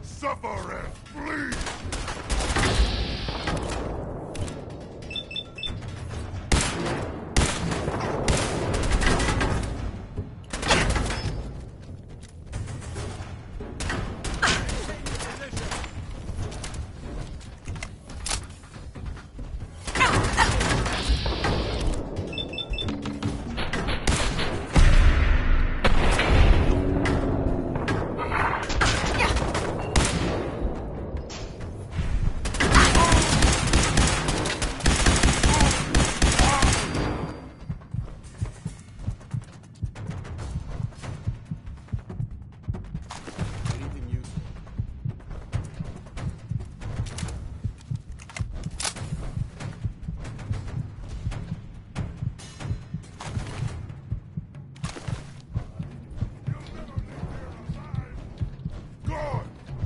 Suffer and bleed!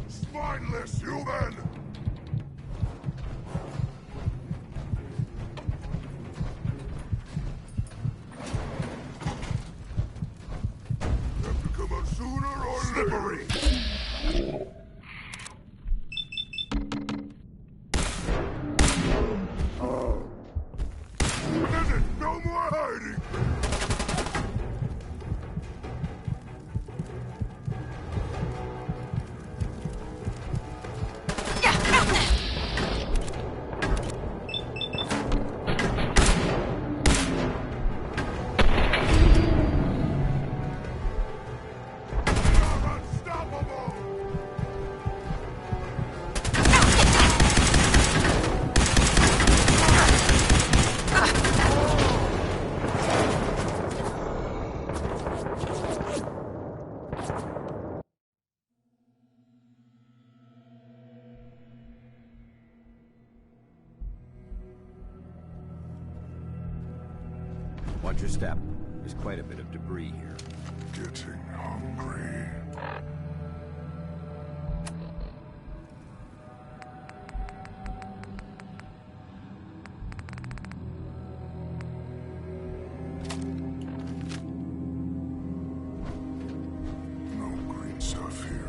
Spineless human! Have to come out sooner or slippery! No more hiding! Watch your step. There's quite a bit of debris here. Getting hungry. No green stuff here.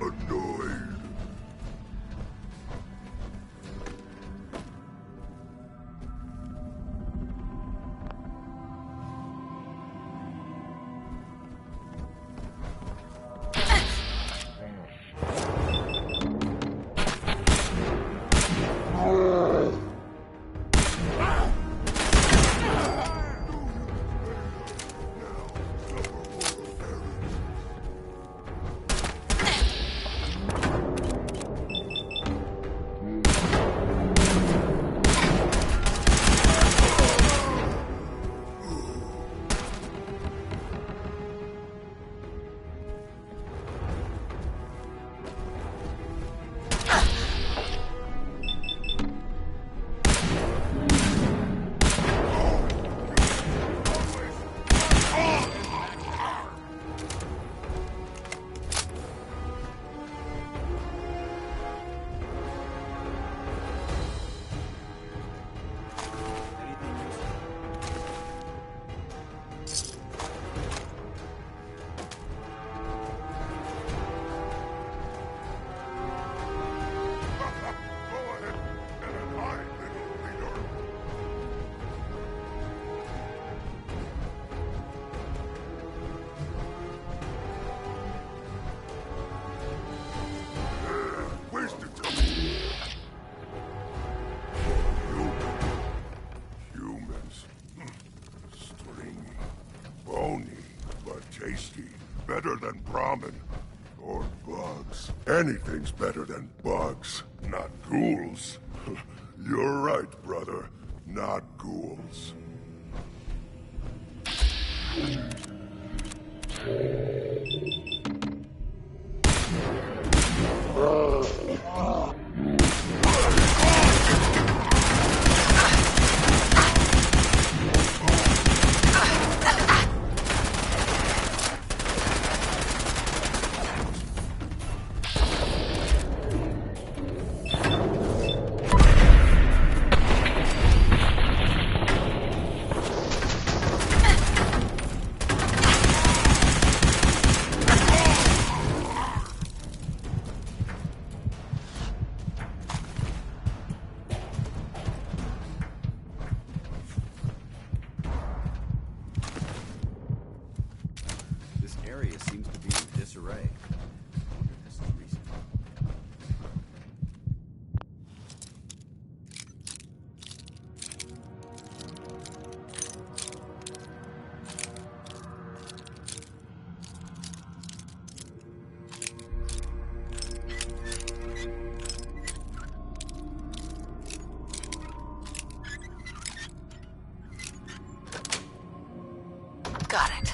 Annoyed. Tasty. Better than Brahmin. Or bugs. Anything's better than bugs, not ghouls. You're right, brother. Not ghouls. Ray. I wonder if this is recent. Got it.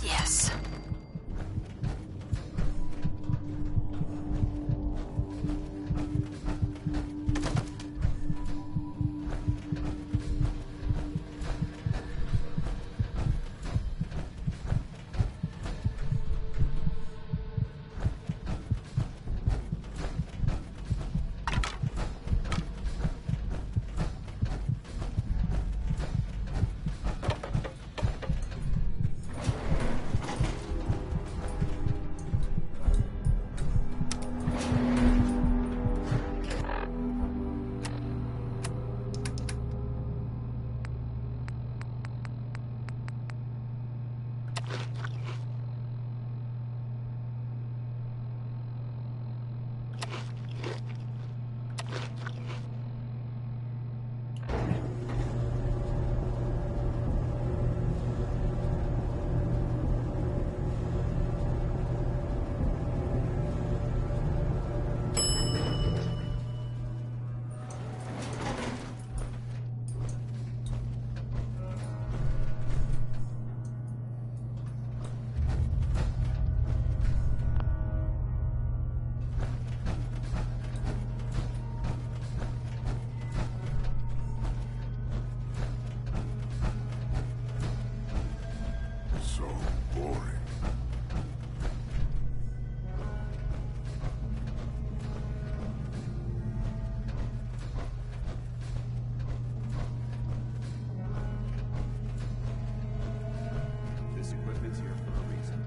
Yes. So boring. This equipment's here for a reason.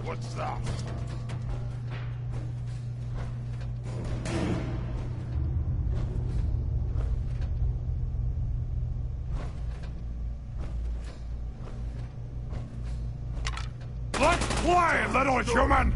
What's that? Let's play, little human!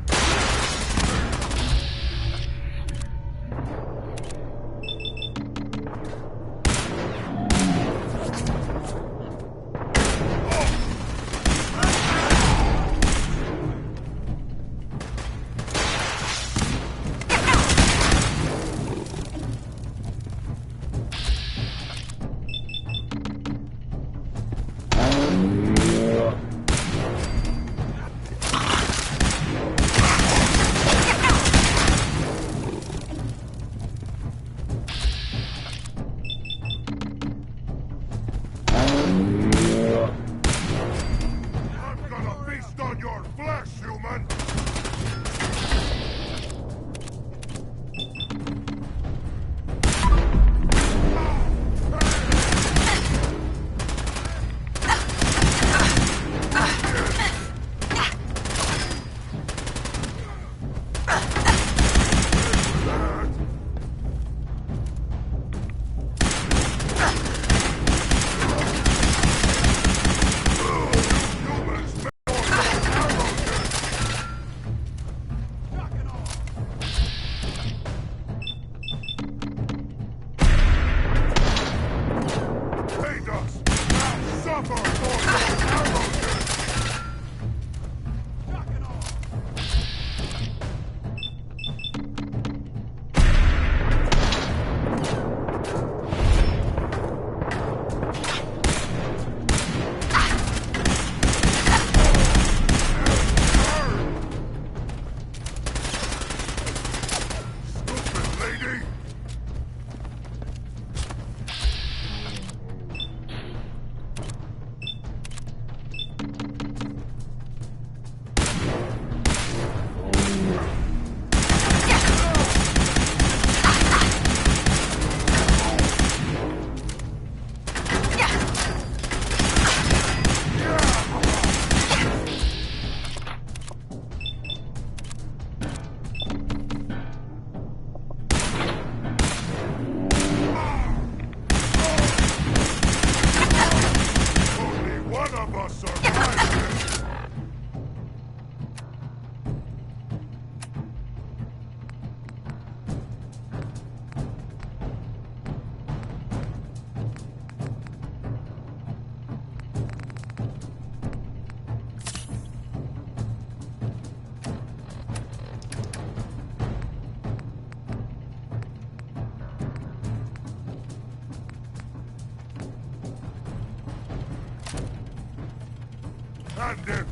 and him!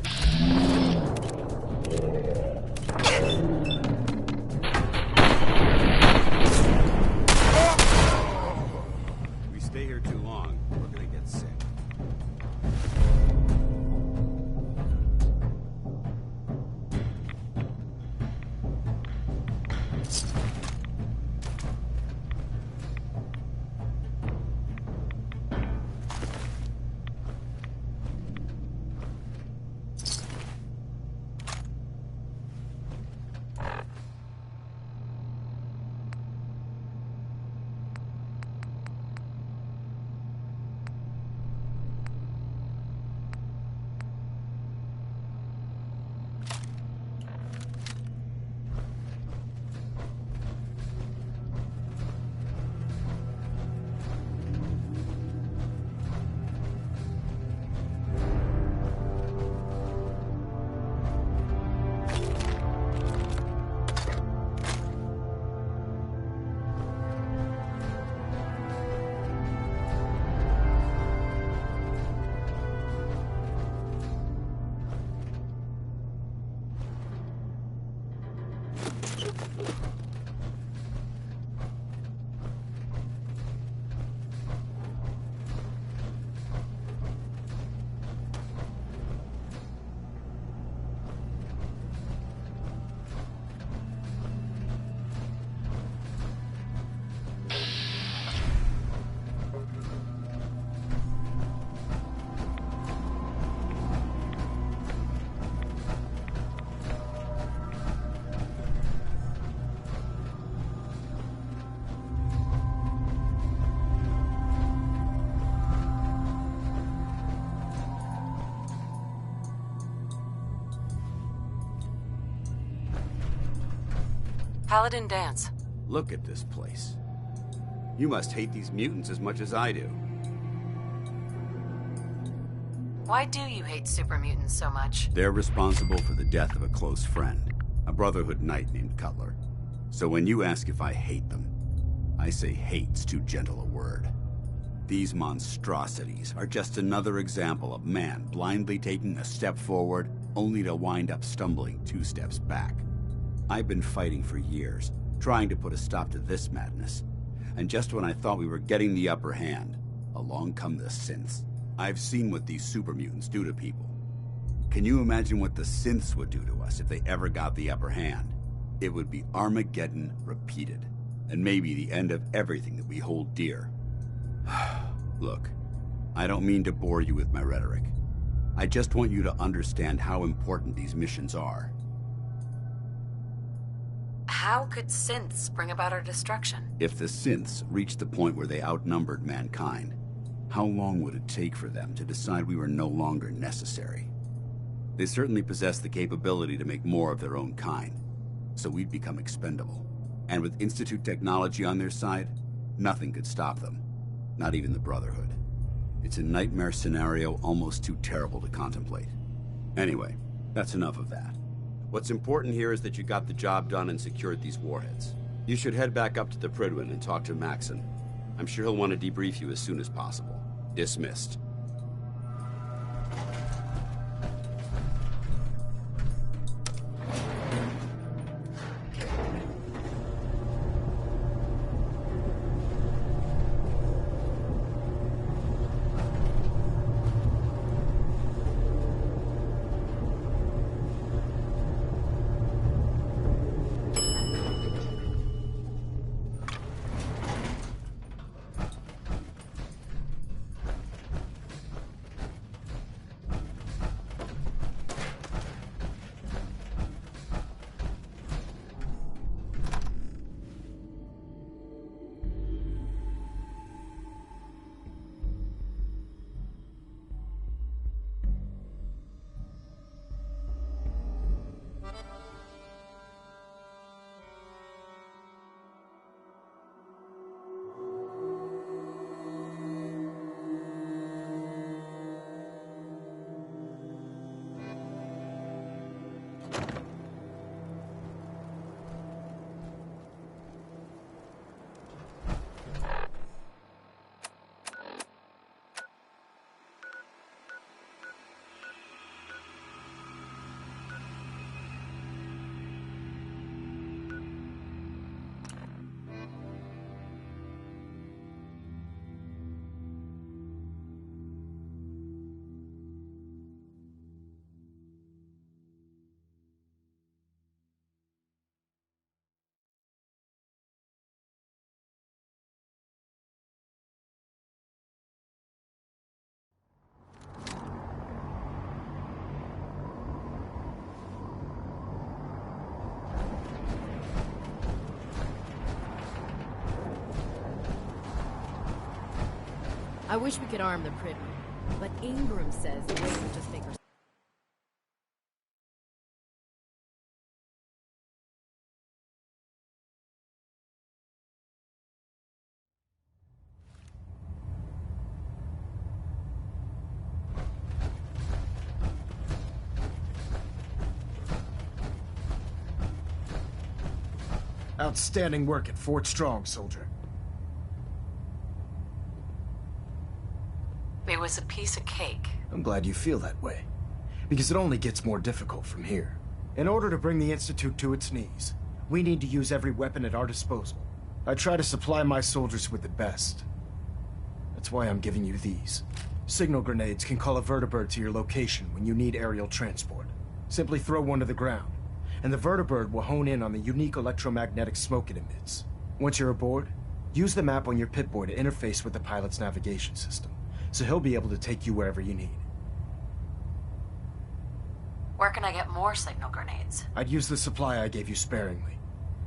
If we stay here too long, we're gonna get sick. Paladin Danse. Look at this place. You must hate these mutants as much as I do. Why do you hate super mutants so much? They're responsible for the death of a close friend, a Brotherhood knight named Cutler. So when you ask if I hate them, I say hate's too gentle a word. These monstrosities are just another example of man blindly taking a step forward, only to wind up stumbling 2 steps back. I've been fighting for years, trying to put a stop to this madness. And just when I thought we were getting the upper hand, along come the synths. I've seen what these super mutants do to people. Can you imagine what the synths would do to us if they ever got the upper hand? It would be Armageddon repeated, and maybe the end of everything that we hold dear. Look, I don't mean to bore you with my rhetoric. I just want you to understand how important these missions are. How could synths bring about our destruction? If the synths reached the point where they outnumbered mankind, how long would it take for them to decide we were no longer necessary? They certainly possess the capability to make more of their own kind, so we'd become expendable. And with Institute technology on their side, nothing could stop them, not even the Brotherhood. It's a nightmare scenario almost too terrible to contemplate. Anyway, that's enough of that. What's important here is that you got the job done and secured these warheads. You should head back up to the Prydwen and talk to Maxon. I'm sure he'll want to debrief you as soon as possible. Dismissed. I wish we could arm the Prid Room, but Ingram says the way would just make her... Outstanding work at Fort Strong, soldier. It was a piece of cake. I'm glad you feel that way, because it only gets more difficult from here. In order to bring the Institute to its knees, we need to use every weapon at our disposal. I try to supply my soldiers with the best. That's why I'm giving you these. Signal grenades can call a vertibird to your location when you need aerial transport. Simply throw one to the ground, and the vertibird will hone in on the unique electromagnetic smoke it emits. Once you're aboard, use the map on your Pip-Boy to interface with the pilot's navigation system, so he'll be able to take you wherever you need. Where can I get more signal grenades? I'd use the supply I gave you sparingly.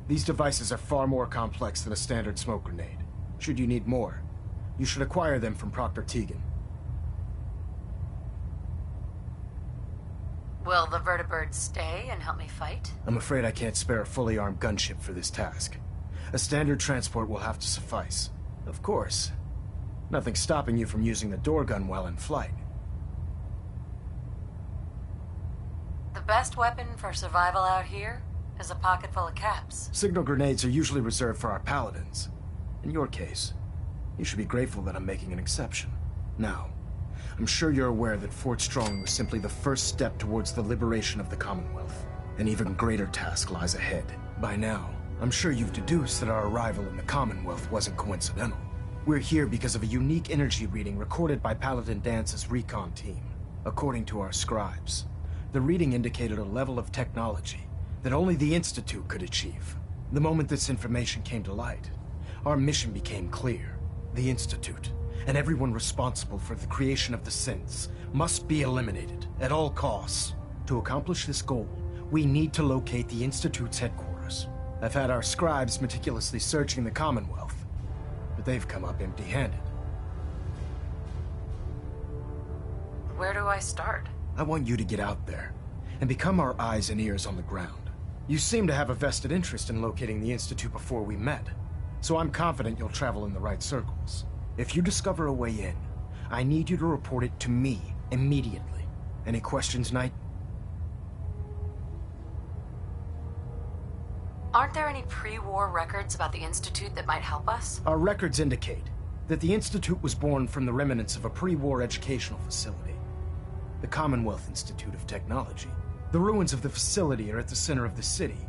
These devices are far more complex than a standard smoke grenade. Should you need more, you should acquire them from Proctor Tegan. Will the vertibird stay and help me fight? I'm afraid I can't spare a fully armed gunship for this task. A standard transport will have to suffice. Of course, nothing's stopping you from using the door gun while in flight. The best weapon for survival out here is a pocket full of caps. Signal grenades are usually reserved for our paladins. In your case, you should be grateful that I'm making an exception. Now, I'm sure you're aware that Fort Strong was simply the first step towards the liberation of the Commonwealth. An even greater task lies ahead. By now, I'm sure you've deduced that our arrival in the Commonwealth wasn't coincidental. We're here because of a unique energy reading recorded by Paladin Dance's recon team. According to our scribes, the reading indicated a level of technology that only the Institute could achieve. The moment this information came to light, our mission became clear. The Institute, and everyone responsible for the creation of the synths, must be eliminated at all costs. To accomplish this goal, we need to locate the Institute's headquarters. I've had our scribes meticulously searching the Commonwealth, but they've come up empty-handed. Where do I start? I want you to get out there and become our eyes and ears on the ground. You seem to have a vested interest in locating the Institute before we met, so I'm confident you'll travel in the right circles. If you discover a way in, I need you to report it to me immediately. Any questions, Knight? Aren't there any pre-war records about the Institute that might help us? Our records indicate that the Institute was born from the remnants of a pre-war educational facility, the Commonwealth Institute of Technology. The ruins of the facility are at the center of the city,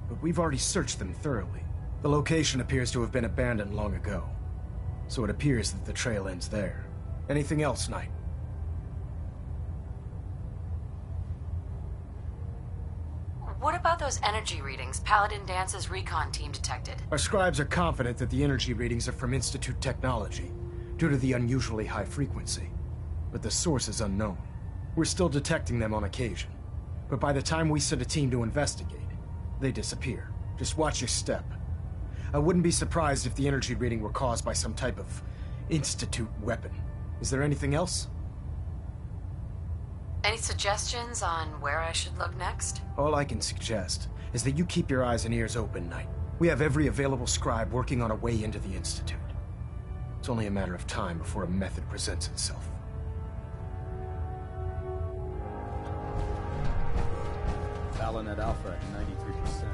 but we've already searched them thoroughly. The location appears to have been abandoned long ago, so it appears that the trail ends there. Anything else, Knight? What about those energy readings Paladin Dance's recon team detected? Our scribes are confident that the energy readings are from Institute technology, due to the unusually high frequency. But the source is unknown. We're still detecting them on occasion, but by the time we send a team to investigate, they disappear. Just watch your step. I wouldn't be surprised if the energy reading were caused by some type of Institute weapon. Is there anything else? Any suggestions on where I should look next? All I can suggest is that you keep your eyes and ears open, Knight. We have every available scribe working on a way into the Institute. It's only a matter of time before a method presents itself. Talon at Alpha at 93%.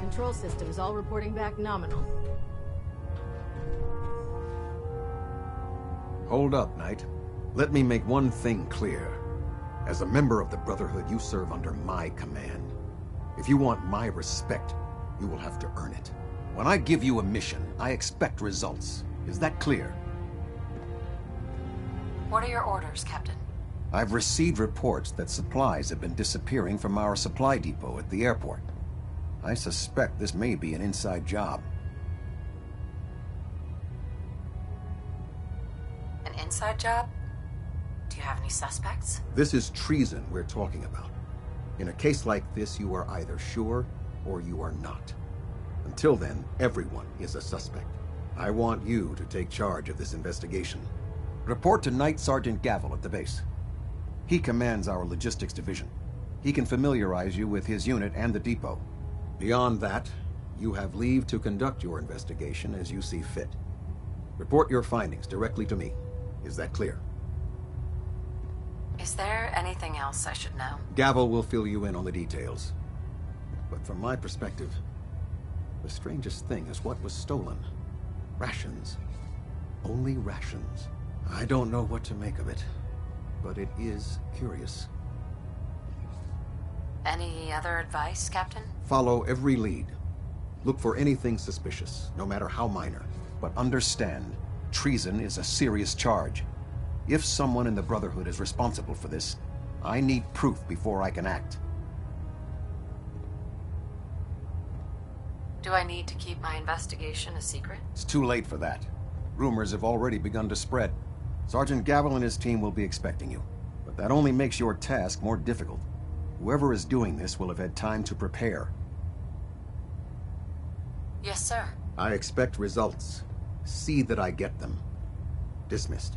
Control systems all reporting back nominal. Hold up, Knight. Let me make one thing clear. As a member of the Brotherhood, you serve under my command. If you want my respect, you will have to earn it. When I give you a mission, I expect results. Is that clear? What are your orders, Captain? I've received reports that supplies have been disappearing from our supply depot at the airport. I suspect this may be an inside job. An inside job? Do you have any suspects? This is treason we're talking about. In a case like this, you are either sure or you are not. Until then, everyone is a suspect. I want you to take charge of this investigation. Report to Night Sergeant Gavel at the base. He commands our logistics division. He can familiarize you with his unit and the depot. Beyond that, you have leave to conduct your investigation as you see fit. Report your findings directly to me. Is that clear? Is there anything else I should know? Gavel will fill you in on the details. But from my perspective, the strangest thing is what was stolen. Rations. Only rations. I don't know what to make of it, but it is curious. Any other advice, Captain? Follow every lead. Look for anything suspicious, no matter how minor. But understand, treason is a serious charge. If someone in the Brotherhood is responsible for this, I need proof before I can act. Do I need to keep my investigation a secret? It's too late for that. Rumors have already begun to spread. Sergeant Gavel and his team will be expecting you. But that only makes your task more difficult. Whoever is doing this will have had time to prepare. Yes, sir. I expect results. See that I get them. Dismissed.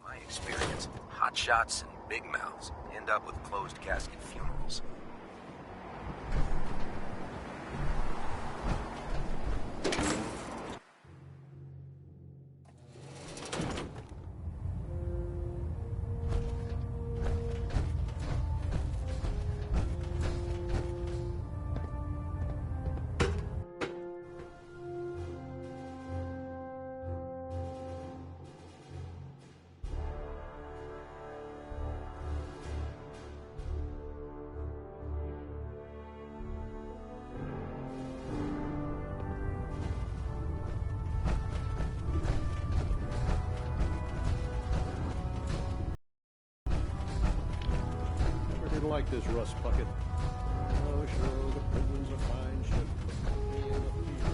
My experience, hot shots and big mouths end up with closed casket funerals. Like this, Russ Puckett. Oh, sure, the prison's a fine ship. Me and the field.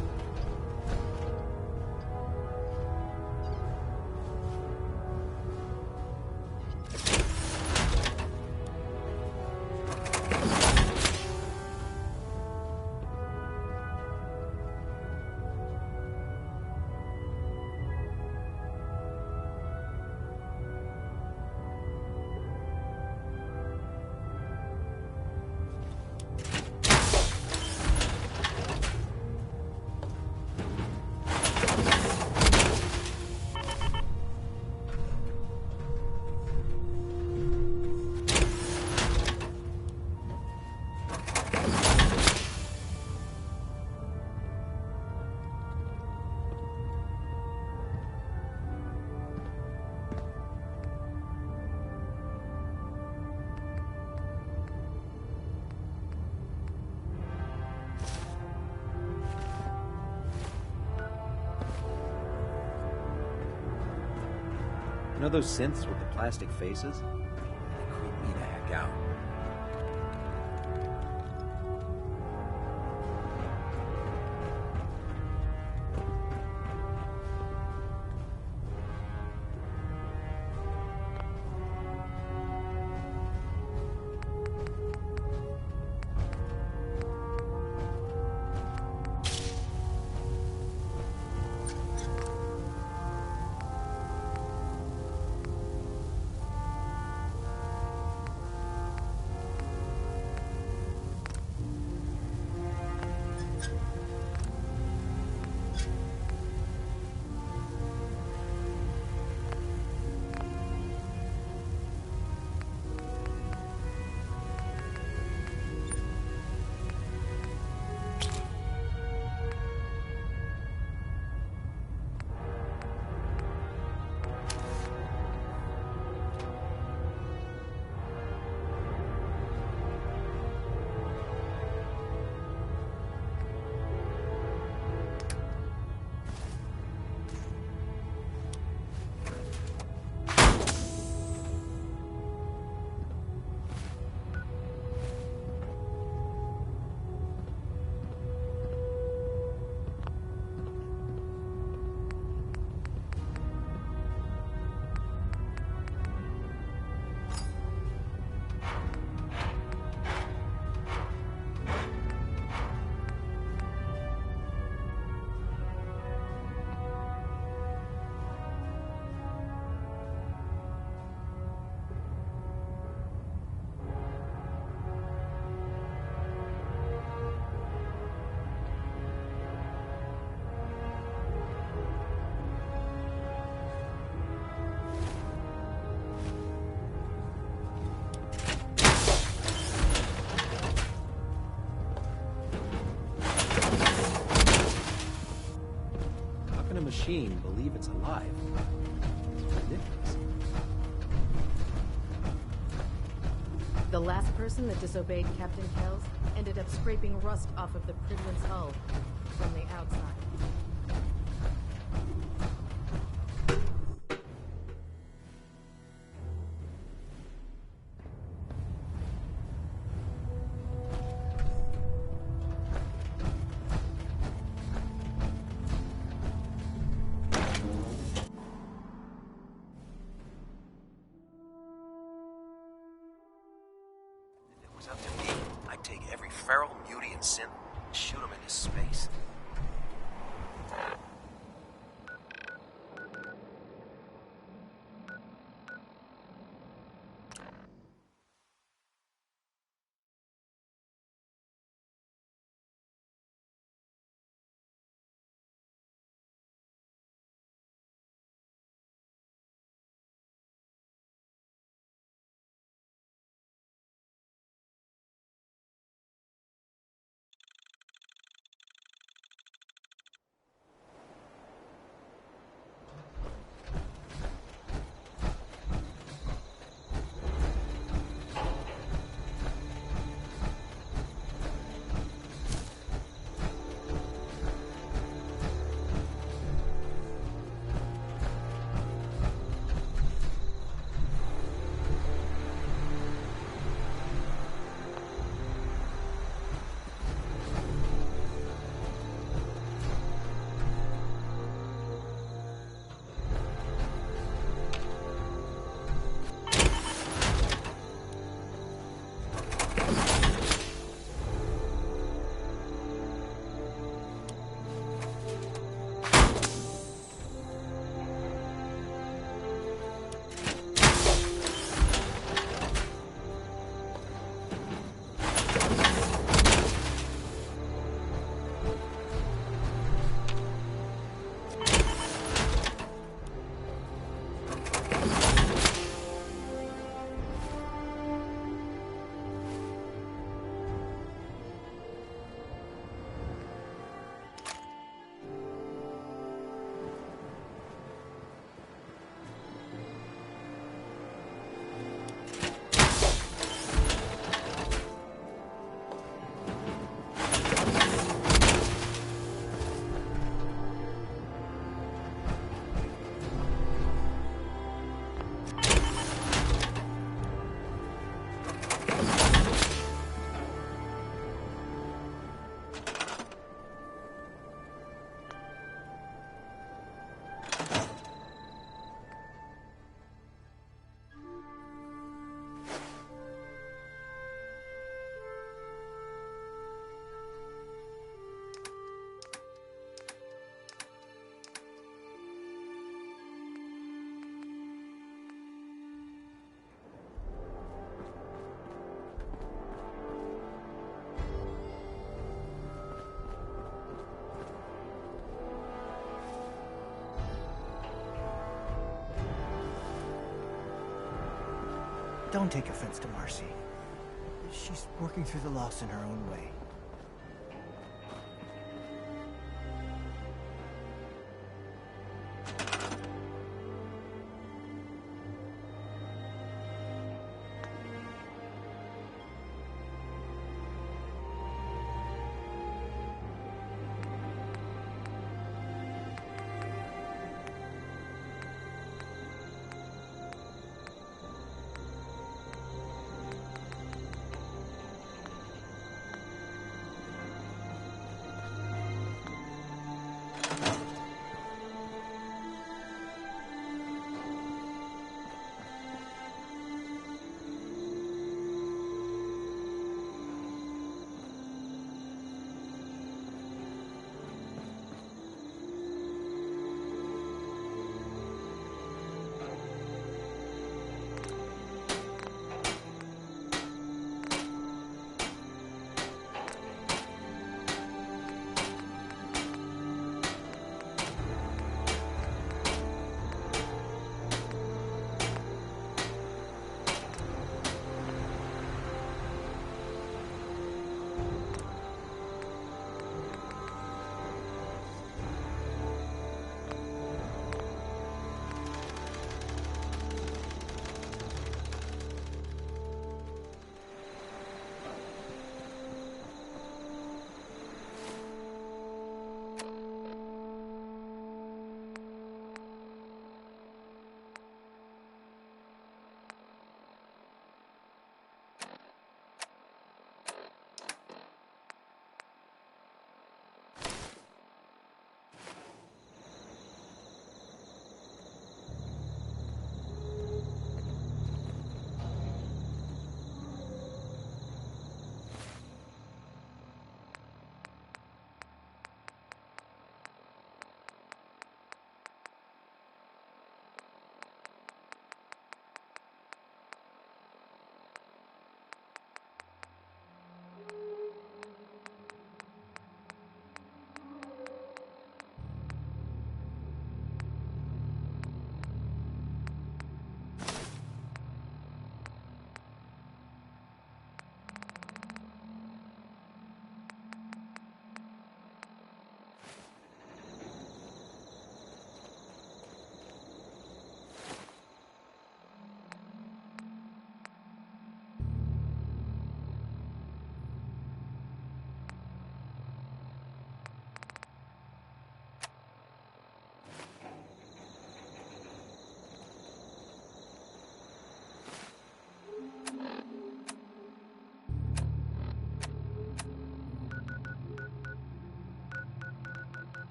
You know those synths with the plastic faces? They creep me the heck out. can a machine believe it's alive? It's ridiculous. The last person that disobeyed Captain Kells ended up scraping rust off of the Prydwen's hull from the outside. If it was up to me, I'd take every feral, mutie, and synth and shoot them into space. Don't take offense to Marcy. She's working through the loss in her own way.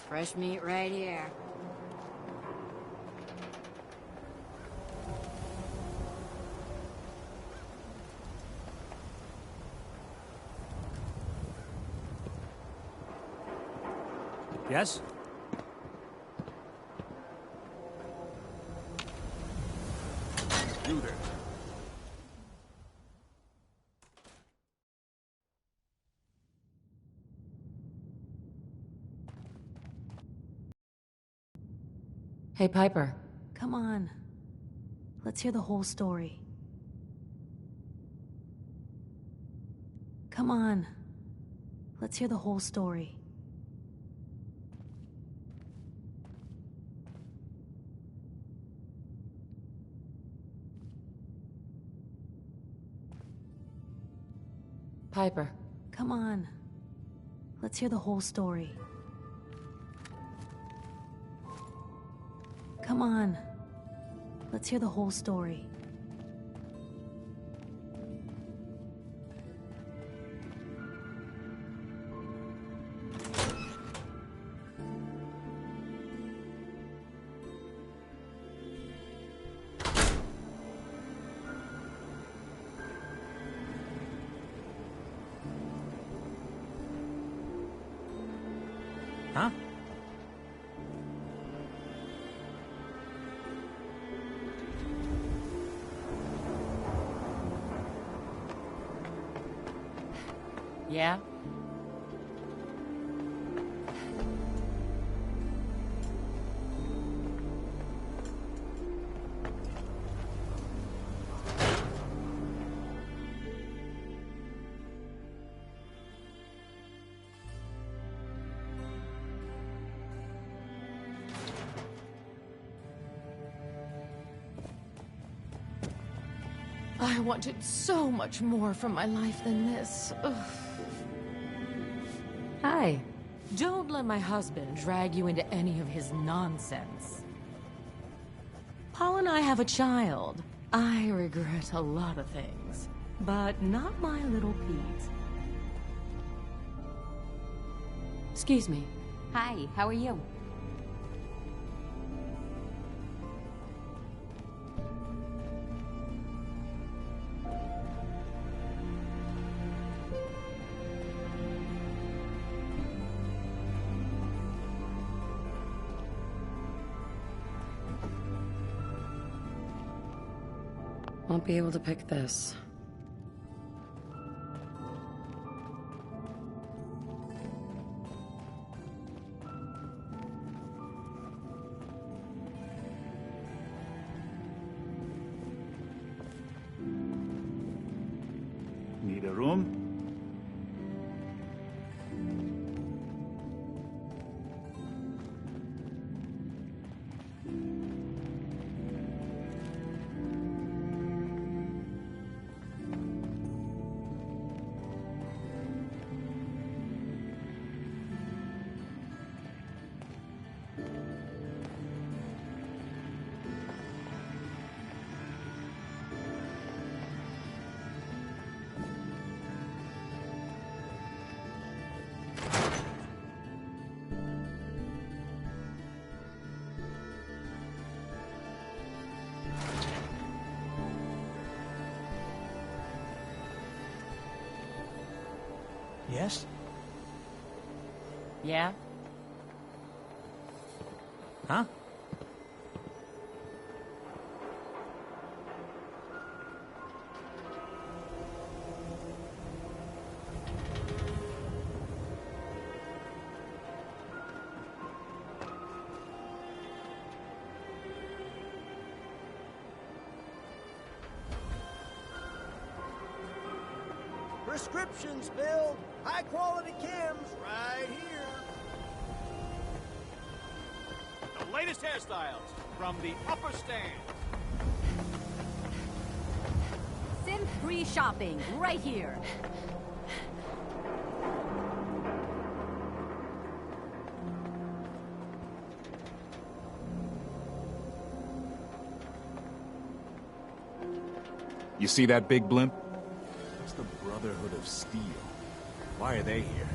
Fresh meat right here. Yes? You there. Hey, Piper. Come on. Let's hear the whole story. Come on. Let's hear the whole story. Piper. Come on. Let's hear the whole story. Come on. Let's hear the whole story. Huh? Yeah? I wanted so much more from my life than this. Ugh. Hi. Don't let my husband drag you into any of his nonsense. Paul and I have a child. I regret a lot of things, but not my little Pete. Excuse me. Hi, how are you? Won't be able to pick this. Need a room? Yes? Yeah? Huh? Prescriptions filled. High quality chems right here. The latest hairstyles from the upper stand. Sim-free shopping, right here. You see that big blimp? It's the Brotherhood of Steel. Why are they here?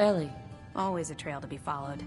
Ellie. Always a trail to be followed.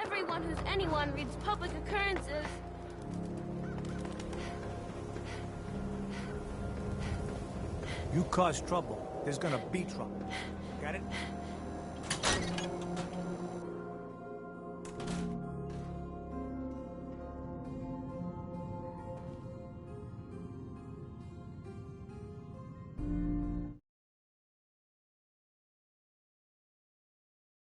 Everyone who's anyone reads public occurrences. You cause trouble, there's gonna be trouble. Got it?